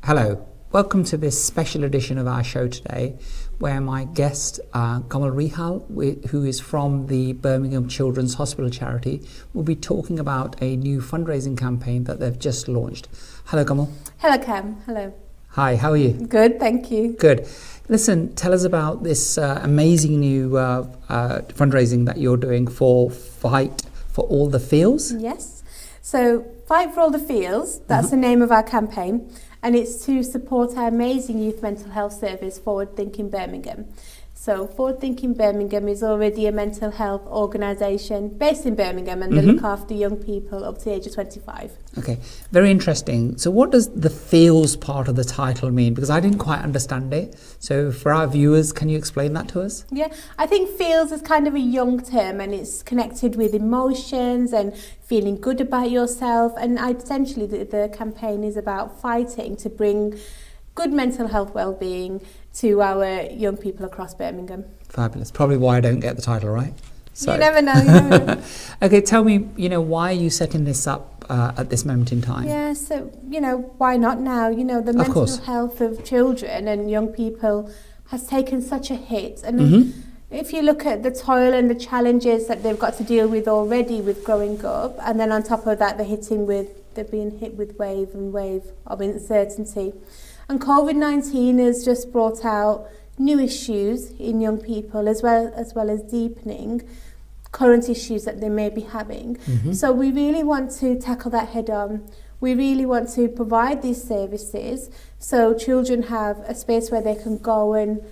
Hello, welcome to this special edition of our show today, where my guest, Kamal Rihal, who is from the Birmingham Children's Hospital charity, will be talking about a new fundraising campaign that they've just launched. Hello, Kamal. Hello, Cam. Hello. Hi, how are you? Good, thank you. Good. Listen, tell us about this amazing new fundraising that you're doing for Fight for All the Feels. Yes. So, Fight for All the Feels, that's the name of our campaign. And it's to support our amazing youth mental health service, Forward Thinking Birmingham. So Forward Thinking Birmingham is already a mental health organisation based in Birmingham, and they look after young people up to the age of 25. Okay, very interesting. So what does the feels part of the title mean? Because I didn't quite understand it. So for our viewers, can you explain that to us? Yeah, I think feels is kind of a young term, and it's connected with emotions and feeling good about yourself. And essentially the campaign is about fighting to bring good mental health well-being to our young people across Birmingham. Fabulous. Probably why I don't get the title right. So. You never know. Okay, tell me, why are you setting this up at this moment in time? Yeah, so, why not now? The mental health of children and young people has taken such a hit. And if you look at the toil and the challenges that they've got to deal with already with growing up, and then on top of that, they're being hit with wave and wave of uncertainty. And COVID-19 has just brought out new issues in young people, as well as deepening current issues that they may be having. So we really want to tackle that head on. We really want to provide these services so children have a space where they can go and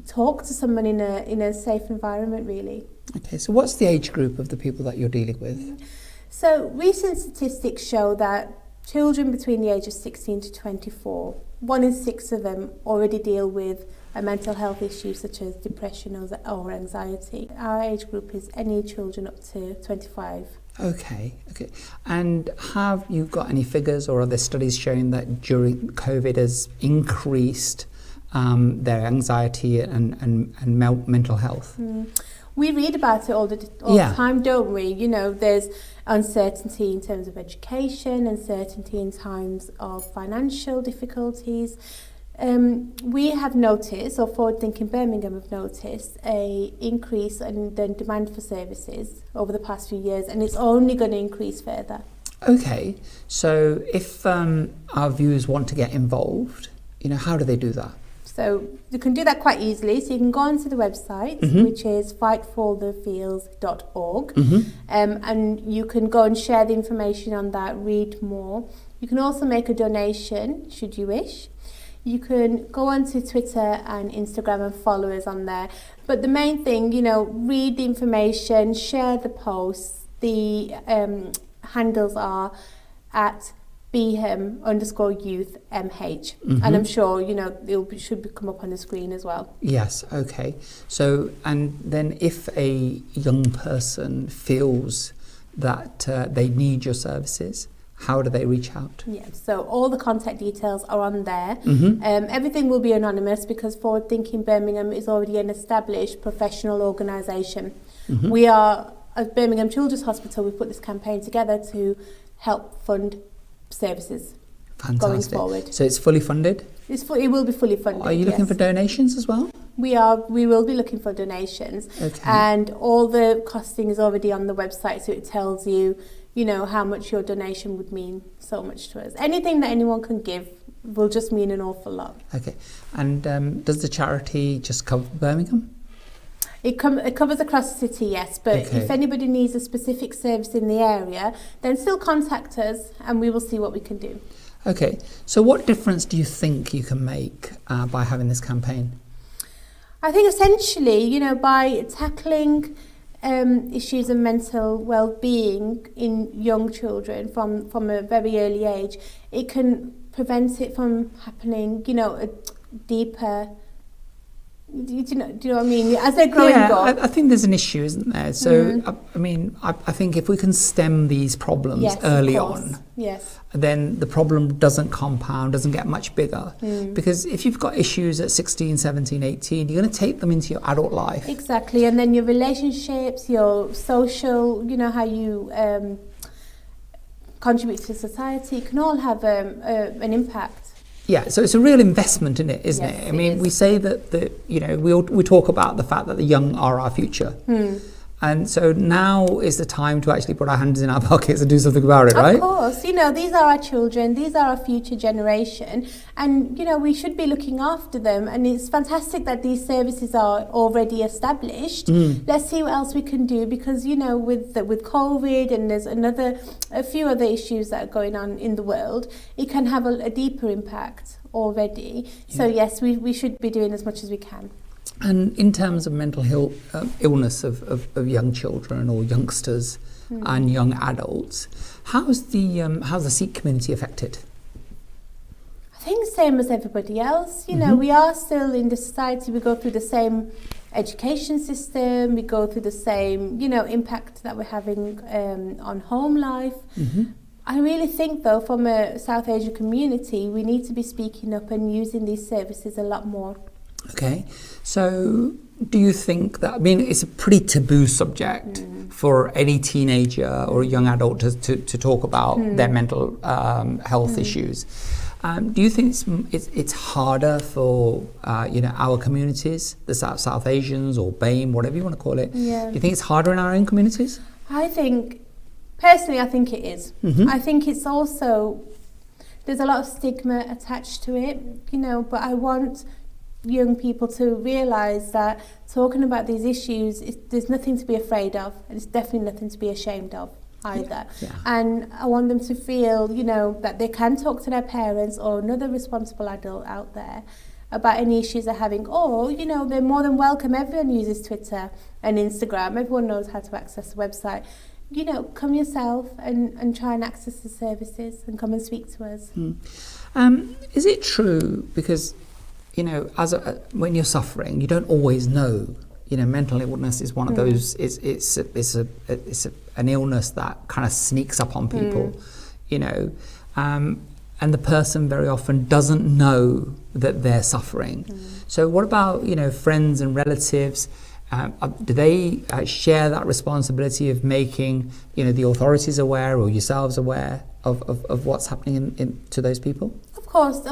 talk to someone in a safe environment, really. Okay, so what's the age group of the people that you're dealing with? So recent statistics show that children between the age of 16 to 24, 1 in 6 of them already deal with a mental health issue such as depression or anxiety. Our age group is any children up to 25. Okay. And have you got any figures, or are there studies showing that during COVID has increased their anxiety and mental health? We read about it all the time, don't we? There's uncertainty in terms of education, uncertainty in times of financial difficulties. We have noticed, or Forward Thinking Birmingham have noticed, a increase in the demand for services over the past few years, and it's only going to increase further. Okay, so if our viewers want to get involved, how do they do that? So you can do that quite easily. So you can go onto the website, which is fightforthefeels.org, and you can go and share the information on that, read more. You can also make a donation, should you wish. You can go onto Twitter and Instagram and follow us on there. But the main thing, read the information, share the posts. The handles are at Birmingham_youth_MH, and I'm sure it should come up on the screen as well. Yes, okay. So, and then if a young person feels that they need your services, how do they reach out? Yeah, so all the contact details are on there. Everything will be anonymous because Forward Thinking Birmingham is already an established professional organisation. We are, as Birmingham Children's Hospital, we put this campaign together to help fund services. Fantastic. Going forward. So it's fully funded? It will be fully funded. Are you looking for donations as well? We will be looking for donations. Okay. And all the costing is already on the website, so it tells you, how much your donation would mean so much to us. Anything that anyone can give will just mean an awful lot. Okay. And does the charity just cover Birmingham? It covers across the city, yes, but if anybody needs a specific service in the area, then still contact us and we will see what we can do. Okay, so what difference do you think you can make by having this campaign? I think essentially, by tackling issues of mental well-being in young children from a very early age, it can prevent it from happening, a deeper... Do you know what I mean? As they're growing up. I think there's an issue, isn't there? So, I think if we can stem these problems early on, then the problem doesn't compound, doesn't get much bigger. Because if you've got issues at 16, 17, 18, you're going to take them into your adult life. Exactly. And then your relationships, your social, how you contribute to society, can all have an impact. Yeah, so it's a real investment in it, isn't it? I mean, we say that we talk about the fact that the young are our future. And so now is the time to actually put our hands in our pockets and do something about it, right? Of course. These are our children. These are our future generation. And, we should be looking after them. And it's fantastic that these services are already established. Let's see what else we can do because, with COVID and there's a few other issues that are going on in the world, it can have a deeper impact already. Yeah. So, yes, we should be doing as much as we can. And in terms of mental illness of young children or youngsters and young adults, how's the Sikh community affected? I think same as everybody else. We are still in the society. We go through the same education system. We go through the same, impact that we're having on home life. I really think, though, from a South Asian community, we need to be speaking up and using these services a lot more. Okay, so do you think that, it's a pretty taboo subject for any teenager or a young adult to talk about their mental health issues. Do you think it's harder for, our communities, the South Asians or BAME, whatever you want to call it? Yeah. Do you think it's harder in our own communities? Personally, I think it is. I think it's also, there's a lot of stigma attached to it, but I want young people to realise that talking about these issues, there's nothing to be afraid of, and it's definitely nothing to be ashamed of either. Yeah. And I want them to feel, that they can talk to their parents or another responsible adult out there about any issues they're having, or, they're more than welcome. Everyone uses Twitter and Instagram. Everyone knows how to access the website. Come yourself and try and access the services and come and speak to us. Is it true, because when you're suffering, you don't always know. Mental illness is one of those. It's an illness that kind of sneaks up on people. And the person very often doesn't know that they're suffering. So what about friends and relatives? Do they share that responsibility of making the authorities aware or yourselves aware of what's happening to those people? Of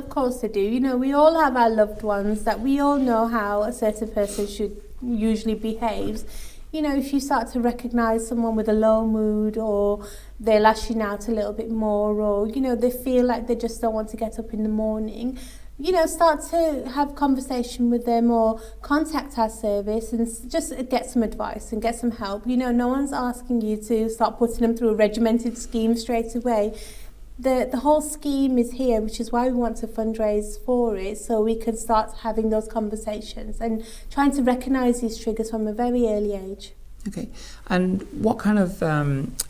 course they do. We all have our loved ones that we all know how a certain person should usually behave. If you start to recognise someone with a low mood, or they're lashing out a little bit more, or they feel like they just don't want to get up in the morning, start to have conversation with them or contact our service and just get some advice and get some help. No one's asking you to start putting them through a regimented scheme straight away. The whole scheme is here, which is why we want to fundraise for it, so we can start having those conversations and trying to recognise these triggers from a very early age. Okay, and what kind of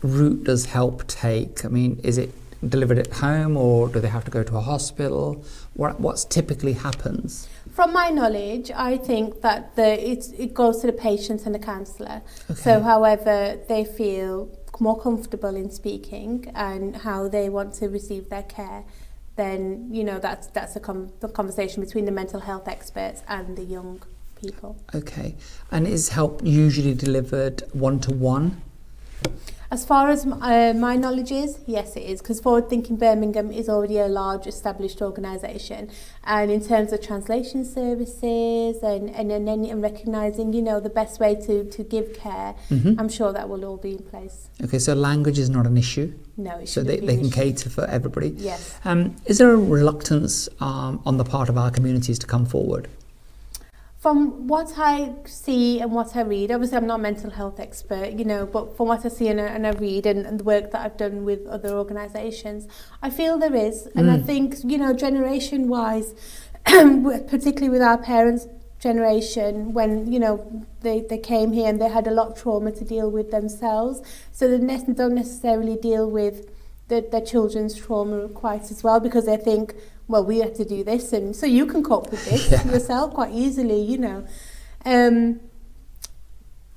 route does help take? Is it delivered at home, or do they have to go to a hospital? What's typically happens? From my knowledge, I think that it goes to the patient and the counsellor. Okay. So however they feel more comfortable in speaking and how they want to receive their care, then that's a conversation between the mental health experts and the young people. Okay, and is help usually delivered one-to-one? As far as my knowledge is, yes it is, because Forward Thinking Birmingham is already a large established organisation, and in terms of translation services and recognising the best way to give care, I'm sure that will all be in place. Okay, so language is not an issue? No, it so they can cater for everybody? Yes. Is there a reluctance on the part of our communities to come forward? From what I see and what I read, obviously I'm not a mental health expert, but from what I see and I read and the work that I've done with other organisations, I feel there is. And I think, generation-wise, particularly with our parents' generation, when, they came here and they had a lot of trauma to deal with themselves, so they don't necessarily deal with their children's trauma quite as well, because they think, well, we have to do this, and so you can cope with this yourself quite easily,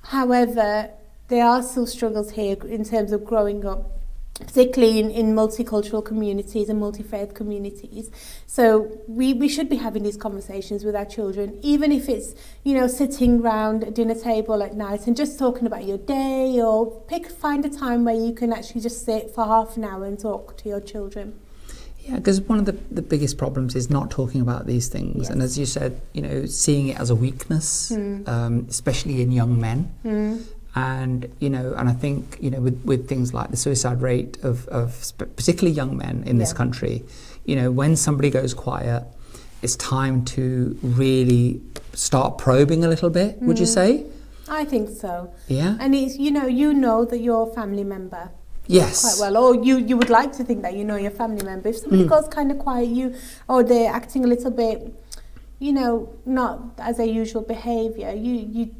However, there are still struggles here in terms of growing up, particularly in multicultural communities and multi-faith communities. So we should be having these conversations with our children, even if it's, sitting round a dinner table at night and just talking about your day, or find a time where you can actually just sit for half an hour and talk to your children. Yeah, because one of the biggest problems is not talking about these things. Yes. And as you said, seeing it as a weakness, especially in young men. And, and I think, with things like the suicide rate of particularly young men in this country, when somebody goes quiet, it's time to really start probing a little bit, would you say? I think so. Yeah. And it's, you know that your family member. Yes. Quite well. Or you would like to think that you know your family member. If somebody goes kind of quiet, or they're acting a little bit, not as their usual behaviour,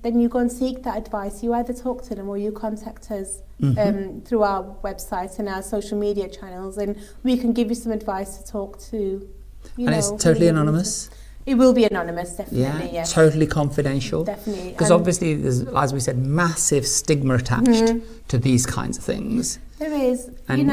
then you go and seek that advice. You either talk to them or you contact us through our website and our social media channels, and we can give you some advice to talk to. And it's totally anonymous? It will be anonymous, definitely. Yeah, yes. Totally confidential. Definitely. Because obviously there's, as we said, massive stigma attached to these kinds of things. There is. And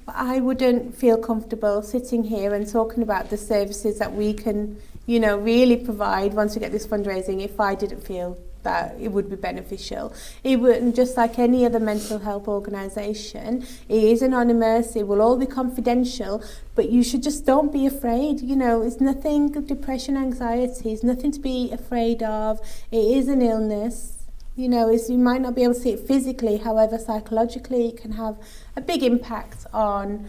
I wouldn't feel comfortable sitting here and talking about the services that we can, really provide once we get this fundraising if I didn't feel that it would be beneficial. It wouldn't, just like any other mental health organisation, it is anonymous, it will all be confidential, but you should just don't be afraid. It's nothing, depression, anxiety is nothing to be afraid of. It is an illness. You might not be able to see it physically, however, psychologically it can have a big impact on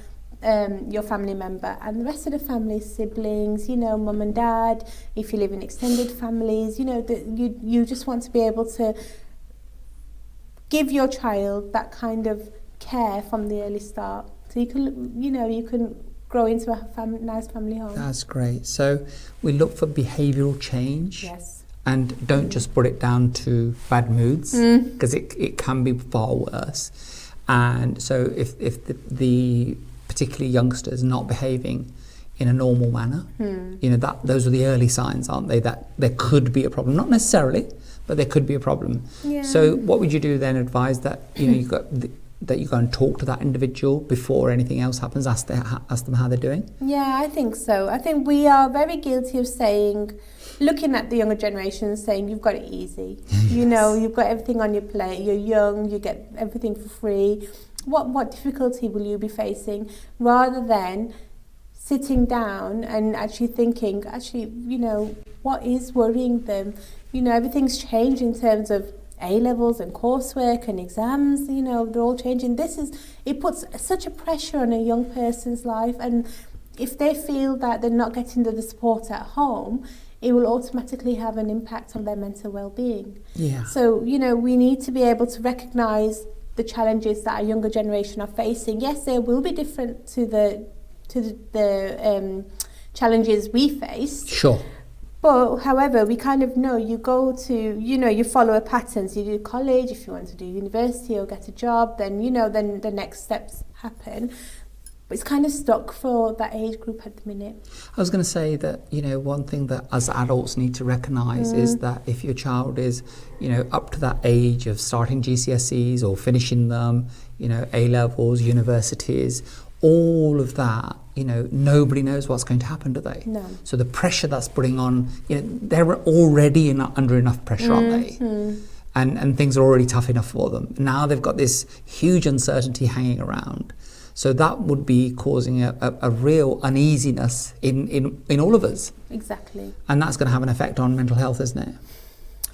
your family member and the rest of the family, siblings, mum and dad, if you live in extended families, you just want to be able to give your child that kind of care from the early start. So you can grow into a nice family home. That's great. So we look for behavioural change. Yes. And don't just put it down to bad moods, because it can be far worse. And so if the particularly youngsters not behaving in a normal manner, those are the early signs, aren't they, that there could be a problem. Not necessarily, but there could be a problem. Yeah. So what would you do then? Advise that you go and talk to that individual before anything else happens. Ask them how they're doing. Yeah, I think so. I think we are very guilty of looking at the younger generation, saying you've got it easy. Yes. You've got everything on your plate. You're young. You get everything for free. What difficulty will you be facing? Rather than sitting down and actually thinking, what is worrying them? Everything's changed in terms of A-levels and coursework and exams. They're all changing. It puts such a pressure on a young person's life, and if they feel that they're not getting the support at home, it will automatically have an impact on their mental well-being. Yeah. So, we need to be able to recognise the challenges that our younger generation are facing. Yes, they will be different to the challenges we face. Sure. But however, we kind of know you go to, you follow a pattern. So you do college, if you want to do university or get a job, then, then the next steps happen. But it's kind of stuck for that age group at the minute. I was going to say that, one thing that as adults need to recognise is that if your child is, up to that age of starting GCSEs or finishing them, A-levels, universities, all of that, nobody knows what's going to happen, do they? No. So the pressure that's putting on, they're already under enough pressure, aren't they? And things are already tough enough for them. Now they've got this huge uncertainty hanging around. So that would be causing a real uneasiness in all of us. Exactly. And that's going to have an effect on mental health, isn't it?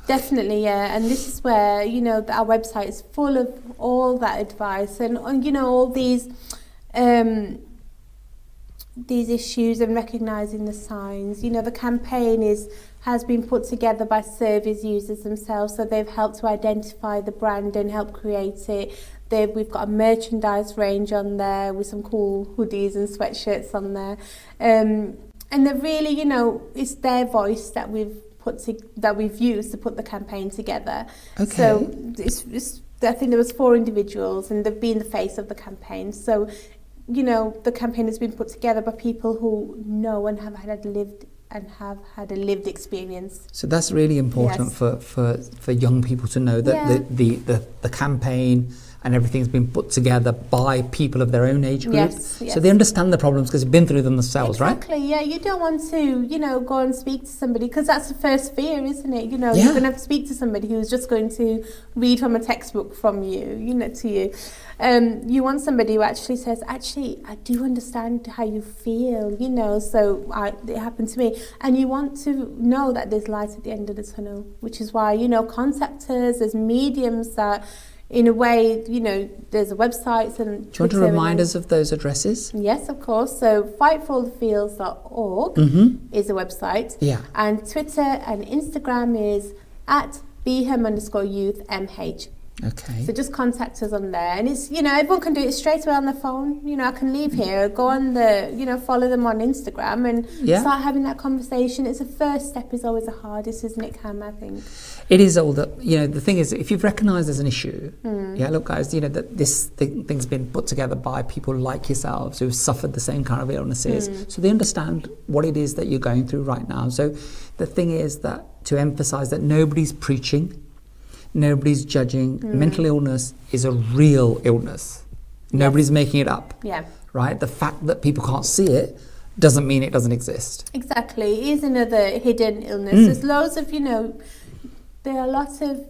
Definitely, yeah. And this is where, our website is full of all that advice and all these issues and recognising the signs. The campaign has been put together by service users themselves, so they've helped to identify the brand and help create it. We've got a merchandise range on there with some cool hoodies and sweatshirts on there, and they're really, it's their voice that we've used to put the campaign together. Okay. So I think there was 4 individuals, and they've been the face of the campaign. So, the campaign has been put together by people who know and have had a lived experience. So that's really important. Yes. for young people to know that the campaign and everything's been put together by people of their own age group. Yes. So they understand the problems because they've been through them themselves, right? Exactly, yeah. You don't want to, go and speak to somebody, because that's the first fear, isn't it? You're going to have to speak to somebody who's just going to read from a textbook from you, to you. You want somebody who actually says, actually, I do understand how you feel, so it happened to me. And you want to know that there's light at the end of the tunnel, which is why, contact us, there's mediums that, in a way, there's a website and... Do you want to remind us of those addresses? Yes, of course. So fightforallthefields.org is a website. Yeah. And Twitter and Instagram is at @BHEM_youth_MH. Okay. So just contact us on there. And it's, everyone can do it straight away on the phone. I can leave here, go on follow them on Instagram and start having that conversation. It's the first step is always the hardest, isn't it, Cam, I think? It is all that, the thing is, if you've recognised there's an issue, look, guys, that this thing's been put together by people like yourselves who've suffered the same kind of illnesses. So they understand what it is that you're going through right now. So the thing is that to emphasise that nobody's preaching, nobody's judging. Mental illness is a real illness. Nobody's making it up. Yeah. Right? The fact that people can't see it doesn't mean it doesn't exist. Exactly. It is another hidden illness. There's loads of, there are lots of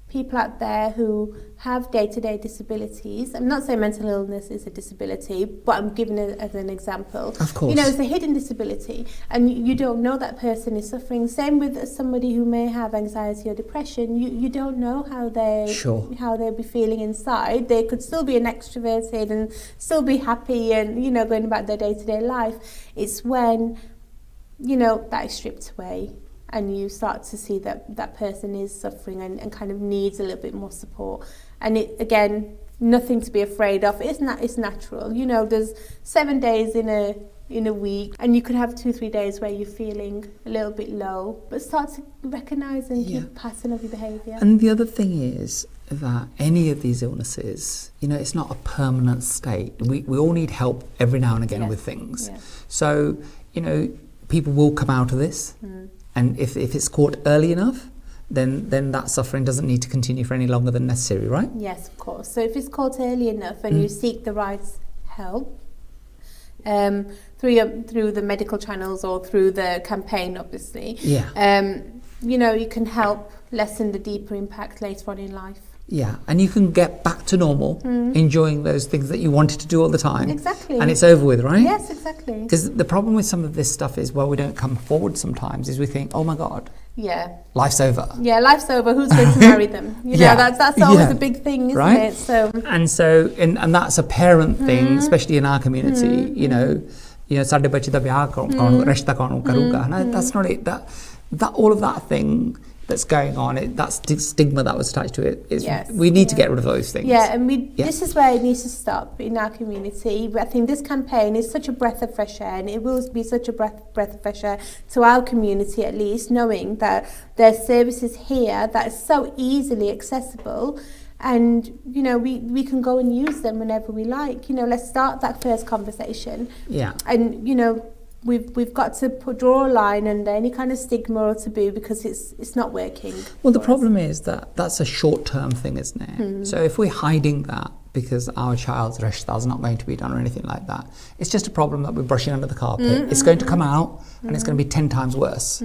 people out there who have day-to-day disabilities. I'm not saying mental illness is a disability, but I'm giving it as an example. Of course. It's a hidden disability, and you don't know that person is suffering. Same with somebody who may have anxiety or depression. You don't know how they'll be feeling inside. They could still be an extroverted and still be happy and, going about their day-to-day life. It's when, that is stripped away, and you start to see that person is suffering and kind of needs a little bit more support. And it, again, nothing to be afraid of. It's natural. There's 7 days in a week, and you could have 2-3 days where you're feeling a little bit low, but start to recognise and keep a pattern of your behaviour. And the other thing is that any of these illnesses, it's not a permanent state. We all need help every now and again with things. Yes. So, people will come out of this. And if it's caught early enough, then that suffering doesn't need to continue for any longer than necessary, right? Yes, of course. So if it's caught early enough and you seek the right help through the medical channels or through the campaign, obviously, you can help lessen the deeper impact later on in life. Yeah, and you can get back to normal, enjoying those things that you wanted to do all the time. Exactly. And it's over with, right? Yes, exactly. Because the problem with some of this stuff is, we don't come forward sometimes, is we think, oh my God, life's over. Yeah, life's over. Who's going to marry them? That's always a big thing, isn't it? So and that's a parent thing, especially in our community. Sadde bache da vyah rishta kaun karuga. That's not it. That all of that thing that's going on, that stigma that was attached to it, we need to get rid of those things. Yeah, and this is where it needs to stop in our community. I think this campaign is such a breath of fresh air, and it will be such a breath of fresh air to our community, at least, knowing that there's services here that is so easily accessible, and we can go and use them whenever we like. Let's start that first conversation. Yeah. And We've got to draw a line under any kind of stigma or taboo, because it's not working. Well, the problem is that that's a short-term thing, isn't it? So if we're hiding that because our child's rishta is not going to be done or anything like that, it's just a problem that we're brushing under the carpet. It's going to come out and it's going to be 10 times worse.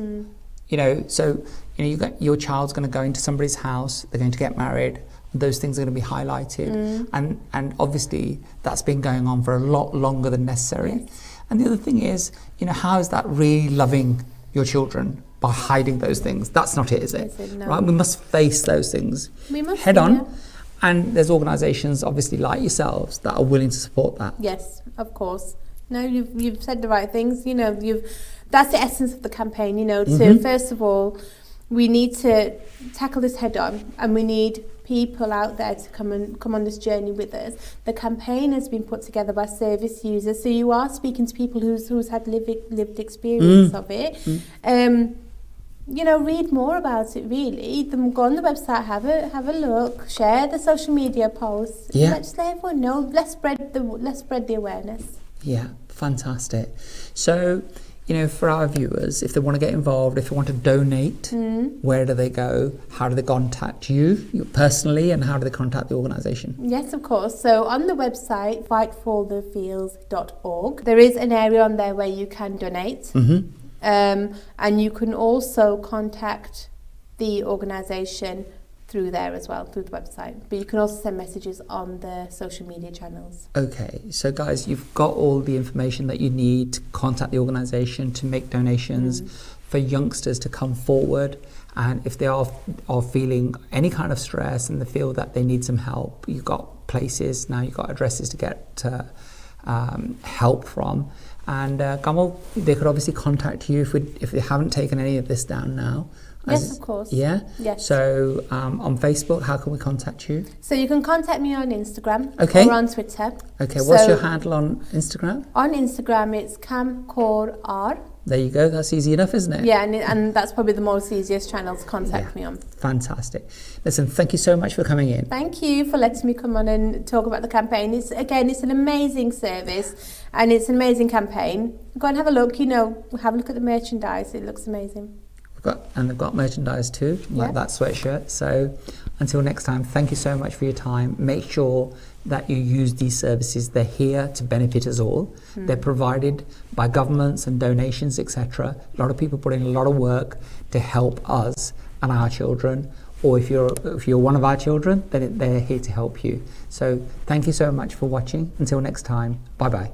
So your child's going to go into somebody's house, they're going to get married, those things are going to be highlighted, and obviously that's been going on for a lot longer than necessary. Yes. And the other thing is, how is that really loving your children by hiding those things? That's not it, is it? No. Right? We must face those things head on. Yeah. And there's organisations, obviously, like yourselves, that are willing to support that. Yes, of course. No, you've said the right things. That's the essence of the campaign. To first of all, we need to tackle this head on, and we need people out there to come on this journey with us. The campaign has been put together by service users, so you are speaking to people who's had lived experience of it. Read more about it. Really, go on the website, have a look, share the social media posts. Just let everyone know. Let's spread the awareness. Yeah, fantastic. So, for our viewers, if they want to get involved, if they want to donate, where do they go? How do they contact you personally, and how do they contact the organisation? Yes, of course. So on the website, fightforthefields.org, there is an area on there where you can donate. And you can also contact the organisation through there as well, through the website. But you can also send messages on the social media channels. Okay, so guys, you've got all the information that you need to contact the organisation, to make donations, for youngsters to come forward. And if they are feeling any kind of stress and they feel that they need some help, you've got places, now you've got addresses to get help from. And Kamal, they could obviously contact you if they haven't taken any of this down now. Yes, of course. Yeah? Yes. So on Facebook, how can we contact you? So you can contact me on Instagram or on Twitter. Okay, what's your handle on Instagram? On Instagram, it's camcorr. There you go, that's easy enough, isn't it? Yeah, and that's probably the most easiest channel to contact me on. Fantastic. Listen, thank you so much for coming in. Thank you for letting me come on and talk about the campaign. It's an amazing service and it's an amazing campaign. Go and have a look, have a look at the merchandise, it looks amazing. They've got merchandise too, like that sweatshirt. So until next time, thank you so much for your time. Make sure that you use these services. They're here to benefit us all. They're provided by governments and donations, etc. A lot of people put in a lot of work to help us and our children. Or if you're one of our children, then they're here to help you. So thank you so much for watching. Until next time, bye-bye.